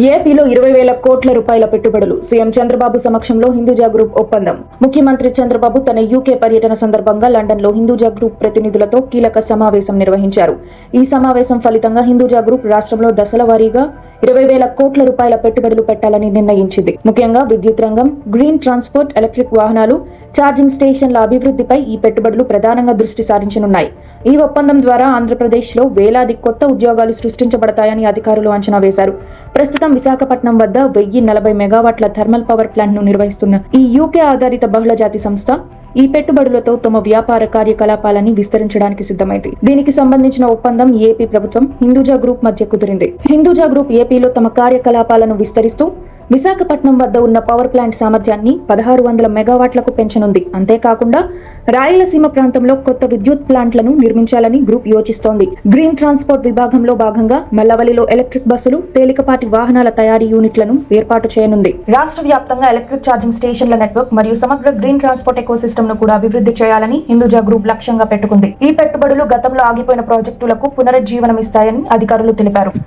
ఏపీలో 20,000 కోట్ల రూపాయల పెట్టుబడులు సీఎం చంద్రబాబు సమక్షంలో హిందూజా గ్రూప్ ఒప్పందం. ముఖ్యమంత్రి చంద్రబాబు తన యూకే పర్యటన సందర్భంగా లండన్లో హిందూజా గ్రూప్ ప్రతినిధులతో కీలక సమావేశం నిర్వహించారు. ఈ సమావేశం ఫలితంగా హిందూజా గ్రూప్ రాష్ట్రంలో దశల వారీగా 20,000 కోట్ల రూపాయల పెట్టుబడులు పెట్టాలని నిర్ణయించింది. ముఖ్యంగా విద్యుత్ రంగం, గ్రీన్ ట్రాన్స్పోర్ట్, ఎలక్ట్రిక్ వాహనాలు, ఛార్జింగ్ స్టేషన్ల అభివృద్ధిపై ఈ పెట్టుబడులు ప్రధానంగా దృష్టి సారించనున్నాయి. ఈ ఒప్పందం ద్వారా ఆంధ్రప్రదేశ్లో వేలాది కొత్త ఉద్యోగాలు సృష్టించబడతాయని అధికారులు అంచనా వేశారు. ప్రస్తుతం విశాఖపట్నం వద్ద 1040 మెగావాట్ల థర్మల్ పవర్ ప్లాంట్ ను నిర్వహిస్తున్న ఈ యూకే ఆధారిత బహుళజాతి సంస్థ ఈ పెట్టుబడులతో తమ వ్యాపార కార్యకలాపాలని విస్తరించడానికి సిద్ధమైంది. దీనికి సంబంధించిన ఒప్పందం ఏపీ ప్రభుత్వం, హిందూజా గ్రూప్ మధ్య కుదిరింది. హిందూజా గ్రూప్ ఏపీలో తమ కార్యకలాపాలను విస్తరిస్తూ విశాఖపట్నం వద్ద ఉన్న పవర్ ప్లాంట్ సామర్థ్యాన్ని 1600 మెగావాట్లకు పెంచనుంది. అంతేకాకుండా రాయలసీమ ప్రాంతంలో కొత్త విద్యుత్ ప్లాంట్లను నిర్మించాలని గ్రూప్ యోచిస్తోంది. గ్రీన్ ట్రాన్స్పోర్ట్ విభాగంలో భాగంగా మల్లవల్లిలో ఎలక్ట్రిక్ బస్సులు, తేలికపాటి వాహనాల తయారీ యూనిట్లను ఏర్పాటు చేయనుంది. రాష్ట్ర వ్యాప్తంగా ఎలక్ట్రిక్ ఛార్జింగ్ స్టేషన్ల నెట్వర్క్ మరియు సమగ్ర గ్రీన్ ట్రాన్స్పోర్ట్ ఎకోసిస్టమ్ ను కూడా అభివృద్ధి చేయాలని హిందూజా గ్రూప్ లక్ష్యంగా పెట్టుకుంది. ఈ పెట్టుబడులు గతంలో ఆగిపోయిన ప్రాజెక్టులకు పునరుజ్జీవనమిస్తాయని అధికారులు తెలిపారు.